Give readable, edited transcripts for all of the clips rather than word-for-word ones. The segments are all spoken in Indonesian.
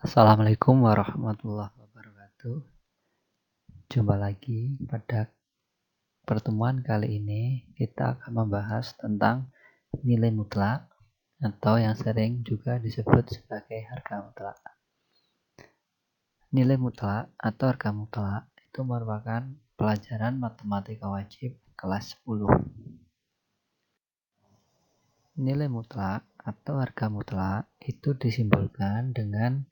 Assalamualaikum warahmatullahi wabarakatuh. Jumpa lagi pada pertemuan kali ini kita akan membahas tentang nilai mutlak atau yang sering juga disebut sebagai harga mutlak. Nilai mutlak atau harga mutlak itu merupakan pelajaran matematika wajib kelas 10. Nilai mutlak atau harga mutlak itu disimbolkan dengan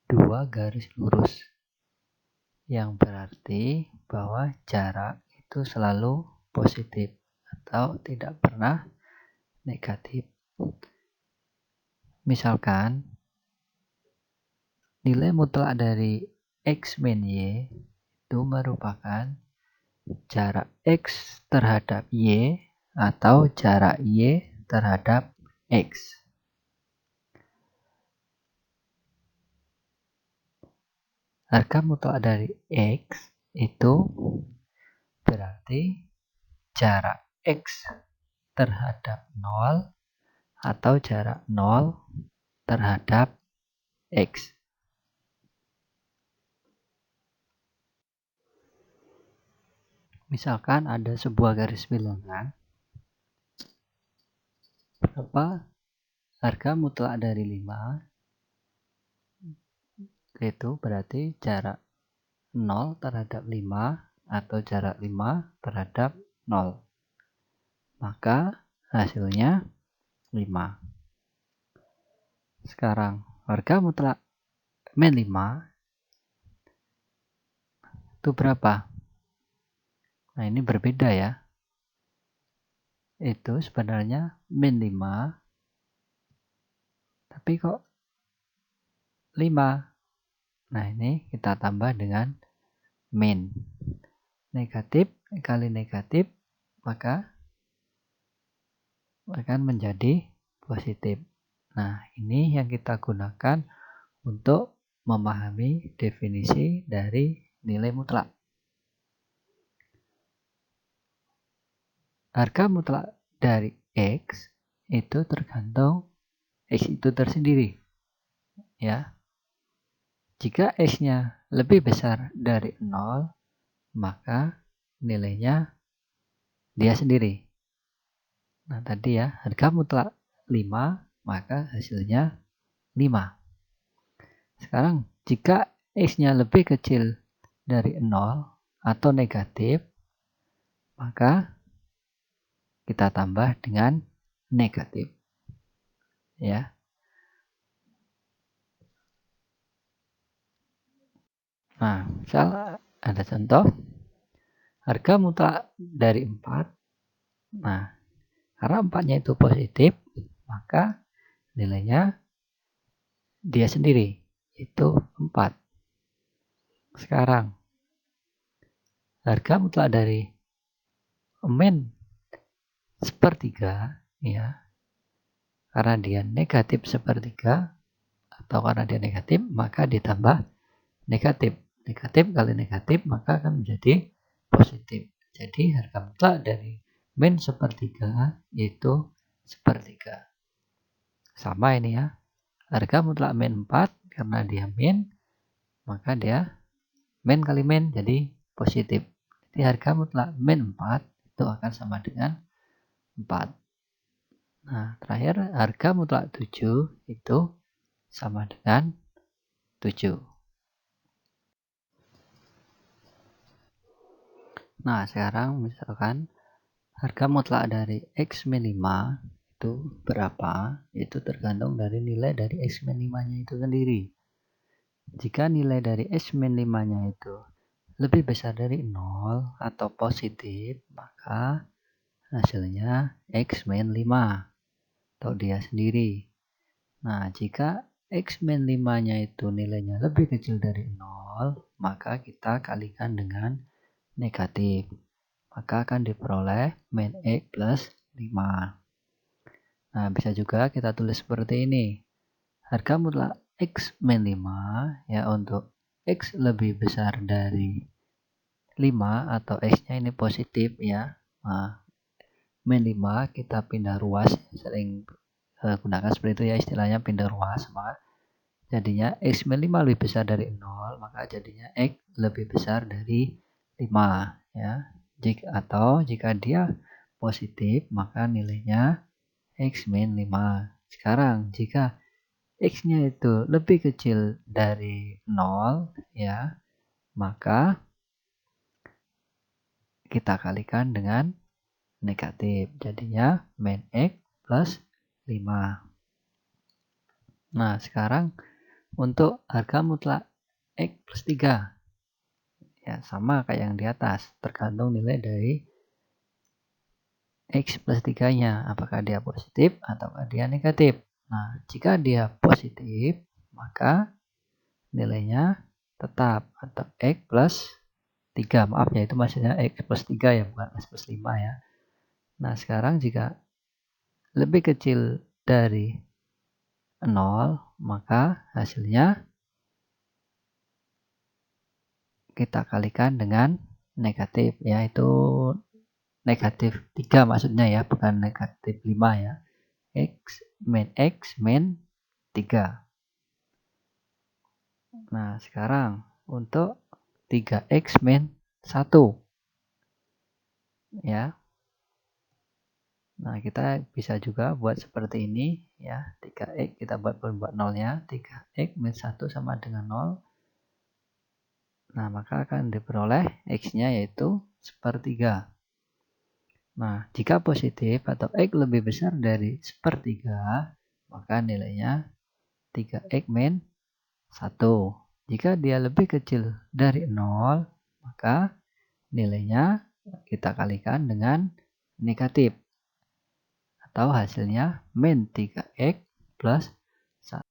dua garis lurus, yang berarti bahwa jarak itu selalu positif atau tidak pernah negatif. Misalkan nilai mutlak dari X min Y itu merupakan jarak X terhadap Y atau jarak Y terhadap X. Harga mutlak dari X itu berarti jarak X terhadap 0 atau jarak 0 terhadap X. Misalkan ada sebuah garis bilangan, berapa harga mutlak dari 5, itu berarti jarak 0 terhadap 5 atau jarak 5 terhadap 0. Maka hasilnya 5. Sekarang harga mutlak min 5 itu berapa? Nah, ini berbeda ya. Itu sebenarnya min 5, tapi kok 5. Nah, ini kita tambah dengan min. Negatif kali negatif, maka akan menjadi positif. Nah, ini yang kita gunakan untuk memahami definisi dari nilai mutlak. Harga mutlak dari X itu tergantung X itu tersendiri. Ya. Jika X-nya lebih besar dari 0, maka nilainya dia sendiri. Nah, tadi ya, harga mutlak 5, maka hasilnya 5. Sekarang, jika X-nya lebih kecil dari 0 atau negatif, maka kita tambah dengan negatif. Ya. Nah, misal ada contoh, harga mutlak dari 4. Nah, karena 4-nya itu positif, maka nilainya dia sendiri, itu 4. Sekarang, harga mutlak dari min sepertiga, ya, karena dia negatif sepertiga, atau karena dia negatif, maka ditambah negatif. Negatif kali negatif, maka akan menjadi positif. Jadi, harga mutlak dari min sepertiga itu sepertiga. Sama ini ya. Harga mutlak min 4, karena dia min, maka dia min kali min jadi positif. Jadi harga mutlak min 4 itu akan sama dengan 4. Nah, terakhir harga mutlak 7 itu sama dengan 7. Nah, sekarang misalkan harga mutlak dari X min 5 itu berapa? Itu tergantung dari nilai dari X min 5-nya itu sendiri. Jika nilai dari X min 5-nya itu lebih besar dari 0 atau positif, maka hasilnya X min 5 atau dia sendiri. Nah, jika X min 5-nya itu nilainya lebih kecil dari 0, maka kita kalikan dengan negatif. Maka akan diperoleh min X plus 5. Nah, bisa juga kita tulis seperti ini. Harga mutlak X min 5, ya, untuk X lebih besar dari 5 atau X-nya ini positif ya. Nah, min 5 kita pindah ruas, sering gunakan seperti itu ya, istilahnya pindah ruas. Maka Jadinya X min 5 lebih besar dari 0, maka jadinya X lebih besar dari 5. Ya. Jika dia positif, maka nilainya X min 5. Sekarang, jika X-nya itu lebih kecil dari 0, ya, maka kita kalikan dengan negatif. Jadinya min X plus 5. Nah, sekarang untuk harga mutlak X plus 3. Ya, sama kayak yang di atas. Tergantung nilai dari X plus 3-nya. Apakah dia positif atau dia negatif. Nah, jika dia positif, maka nilainya tetap atau X plus 3. Maaf ya, itu maksudnya X plus 3 ya, bukan X plus 5 ya. Nah, sekarang jika lebih kecil dari 0, maka hasilnya kita kalikan dengan negatif, yaitu negatif 3 maksudnya ya, bukan negatif 5 ya. X min 3. Nah, sekarang untuk 3X min 1. Ya. Nah, kita bisa juga buat seperti ini ya. 3X kita buat 0-nya. 3X min 1 sama dengan 0. Nah, maka akan diperoleh X-nya yaitu sepertiga. Nah, jika positif atau X lebih besar dari sepertiga, maka nilainya 3X min 1. Jika dia lebih kecil dari 0, maka nilainya kita kalikan dengan negatif. Atau hasilnya min 3X plus 1.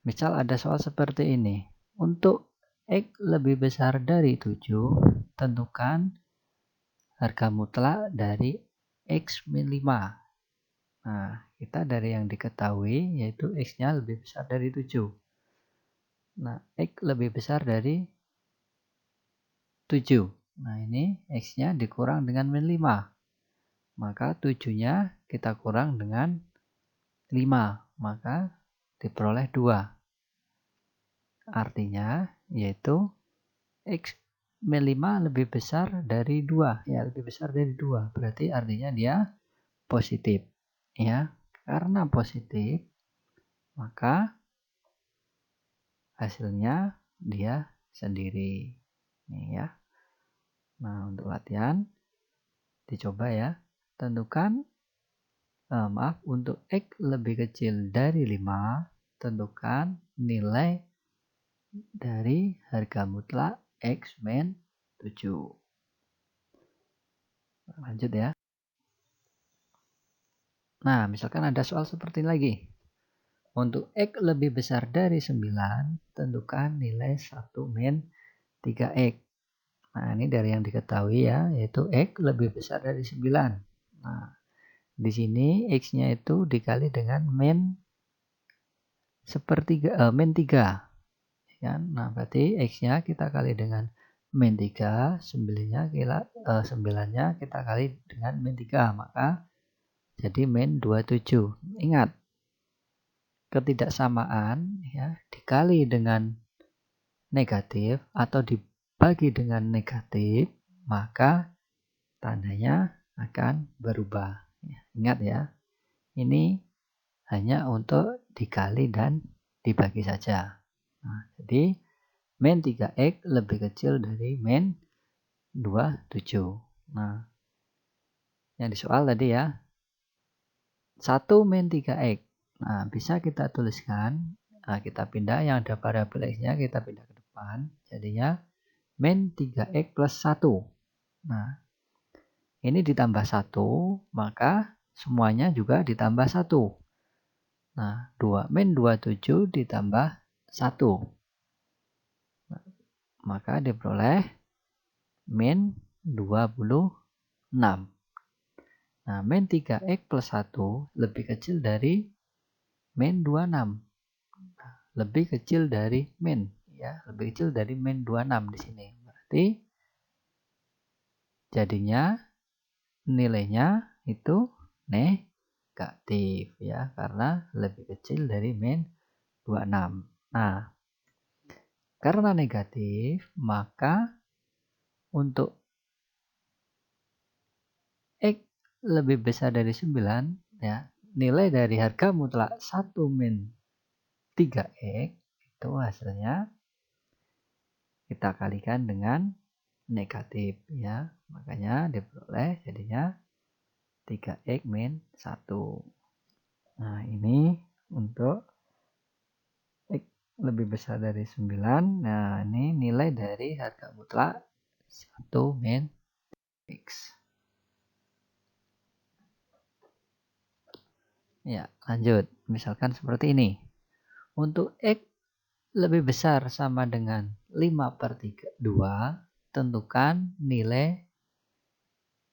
Misal ada soal seperti ini. Untuk X lebih besar dari 7, tentukan harga mutlak dari X min 5. Nah, kita dari yang diketahui yaitu X-nya lebih besar dari 7. Nah, X lebih besar dari 7. Nah, ini X-nya dikurang dengan min 5. Maka 7-nya kita kurang dengan 5. Maka diperoleh 2. Artinya yaitu X min 5 lebih besar dari 2. Ya, lebih besar dari 2. Berarti artinya dia positif. Ya, karena positif, maka hasilnya dia sendiri. Nih ya. Nah, untuk latihan dicoba ya. Tentukan untuk X lebih kecil dari 5, tentukan nilai dari harga mutlak X min 7. Lanjut ya. Nah, misalkan ada soal seperti ini lagi. Untuk X lebih besar dari 9, tentukan nilai 1 min 3X. Nah, ini dari yang diketahui ya, yaitu X lebih besar dari 9. Nah, di sini X-nya itu dikali dengan min 3. Ya, nah, berarti X-nya kita kali dengan min 3, 9-nya kita kali dengan min 3, maka jadi min 27. Ingat, ketidaksamaan ya dikali dengan negatif atau dibagi dengan negatif, maka tandanya akan berubah. Ingat ya, ini hanya untuk dikali dan dibagi saja. Nah, jadi min 3X lebih kecil dari min 27. Nah, yang disoal tadi ya, 1 min 3X. Nah, bisa kita tuliskan, nah, kita pindah yang ada variabel X-nya, kita pindah ke depan. Jadinya min 3X plus 1. Nah, ini ditambah 1, maka semuanya juga ditambah 1. Nah, min 27 ditambah 1. Nah, maka diperoleh min 26. Nah, min 3X plus 1 lebih kecil dari min 26. Nah, lebih kecil dari min. Ya, lebih kecil dari min 26 di sini. Berarti jadinya nilainya itu negatif ya, karena lebih kecil dari min 26. Nah, karena negatif, maka untuk X lebih besar dari 9 ya, nilai dari harga mutlak 1 min 3X itu hasilnya kita kalikan dengan negatif ya. Makanya diperoleh jadinya 3X min 1. Nah, ini untuk X lebih besar dari 9. Nah, ini nilai dari harga mutlak 1 min X. Ya, lanjut. Misalkan seperti ini. Untuk X lebih besar sama dengan 5/2, tentukan nilai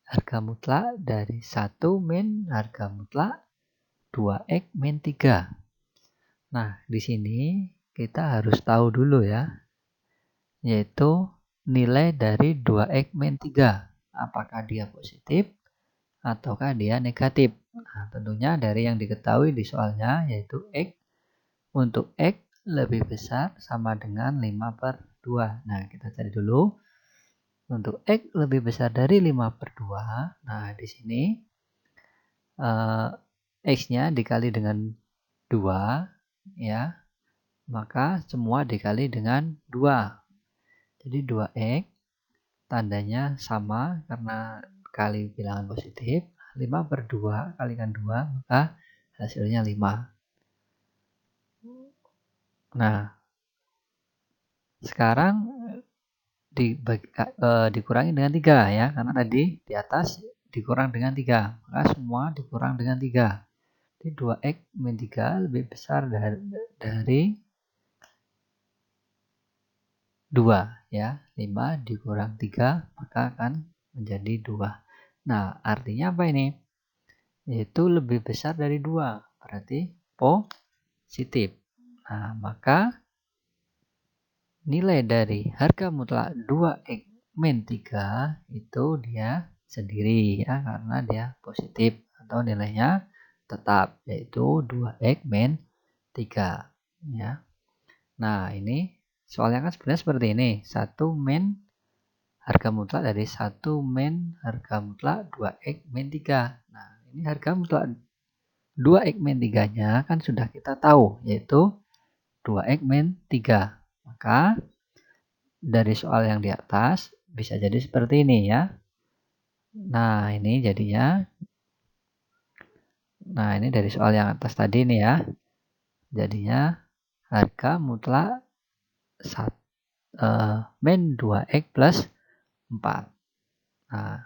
harga mutlak dari 1 min harga mutlak 2X min 3. Nah, di sini kita harus tahu dulu ya, yaitu nilai dari 2X min 3. Apakah dia positif ataukah dia negatif. Nah, tentunya dari yang diketahui di soalnya yaitu X. Untuk X lebih besar sama dengan 5/2. Nah, kita cari dulu. Untuk X lebih besar dari 5/2. Nah, di sini X-nya dikali dengan 2 ya. Maka semua dikali dengan 2. Jadi 2X tandanya sama karena kali bilangan positif. 5/2 kalikan 2 maka hasilnya 5. Nah, sekarang dikurangi dengan 3 ya, karena tadi di atas dikurang dengan 3, maka semua dikurang dengan 3. Jadi 2X min 3 lebih besar dari 2 ya. 5 dikurang 3 maka akan menjadi 2. Nah, artinya apa ini? Yaitu lebih besar dari 2, berarti positif. Nah, maka nilai dari harga mutlak 2X min 3 itu dia sendiri ya, karena dia positif atau nilainya tetap, yaitu 2X min 3 ya. Nah, ini soalnya kan sebenarnya seperti ini. 1 min harga mutlak dari 1 min harga mutlak 2X min 3. Nah, ini harga mutlak 2X min 3-nya kan sudah kita tahu, yaitu 2X min 3. Maka dari soal yang di atas bisa jadi seperti ini ya. Nah, ini jadinya. Nah, ini dari soal yang atas tadi nih ya. Jadinya harga mutlak min 2X plus 4. Nah,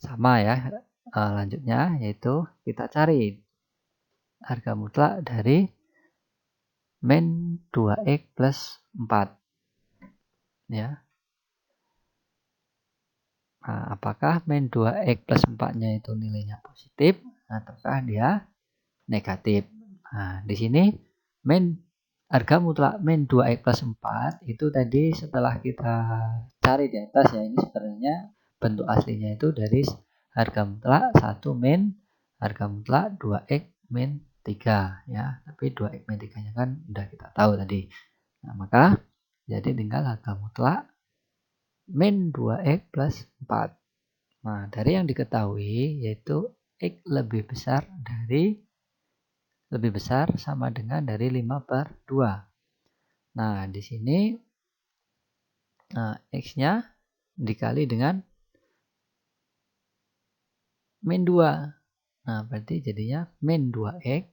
sama ya. Lanjutnya yaitu kita cari harga mutlak dari min 2X plus 4. Ya. Nah, apakah min 2X plus 4-nya itu nilainya positif ataukah dia negatif? Nah, di sini harga mutlak min 2X plus 4 itu tadi setelah kita cari di atas ya, ini sebenarnya bentuk aslinya itu dari harga mutlak 1 min harga mutlak 2X min 3 ya. Tapi 2X min 3-nya kan udah kita tahu tadi. Nah, maka jadi tinggal harga mutlak min 2X plus 4. Nah, dari yang diketahui yaitu X lebih besar sama dengan dari 5/2. Nah, di sini X-nya dikali dengan min 2. Nah, berarti jadinya min 2X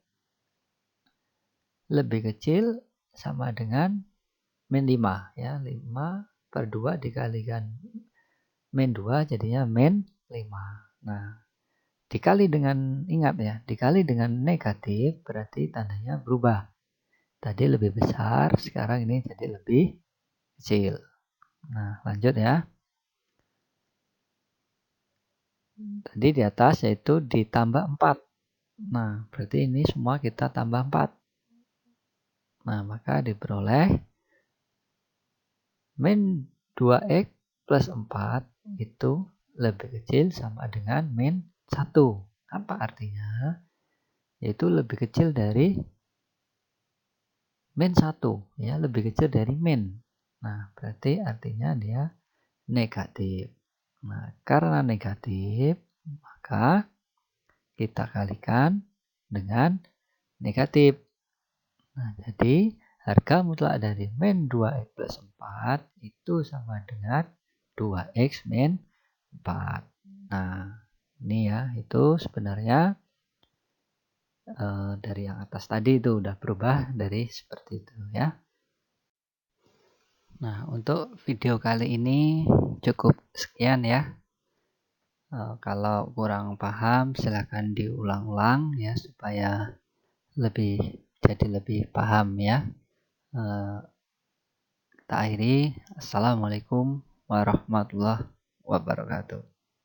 lebih kecil sama dengan min 5 ya. 5/2 dikalikan min 2 jadinya min 5. Nah, dikali dengan, ingat ya, dikali dengan negatif berarti tandanya berubah. Tadi lebih besar, sekarang ini jadi lebih kecil. Nah, lanjut ya. Tadi di atas yaitu ditambah 4. Nah, berarti ini semua kita tambah 4. Nah, maka diperoleh min 2X plus 4 itu lebih kecil sama dengan min 1. Apa artinya? Yaitu lebih kecil dari min 1, ya, lebih kecil dari min. Nah, berarti artinya dia negatif. Nah, karena negatif, maka kita kalikan dengan negatif. Nah, jadi harga mutlak dari min 2x plus 4 itu sama dengan 2x min 4. Nah, ini ya, itu sebenarnya dari yang atas tadi itu udah berubah dari seperti itu ya. Nah, untuk video kali ini cukup sekian ya. Kalau kurang paham silahkan diulang-ulang ya supaya jadi lebih paham ya. Kita akhiri. Assalamualaikum warahmatullahi wabarakatuh.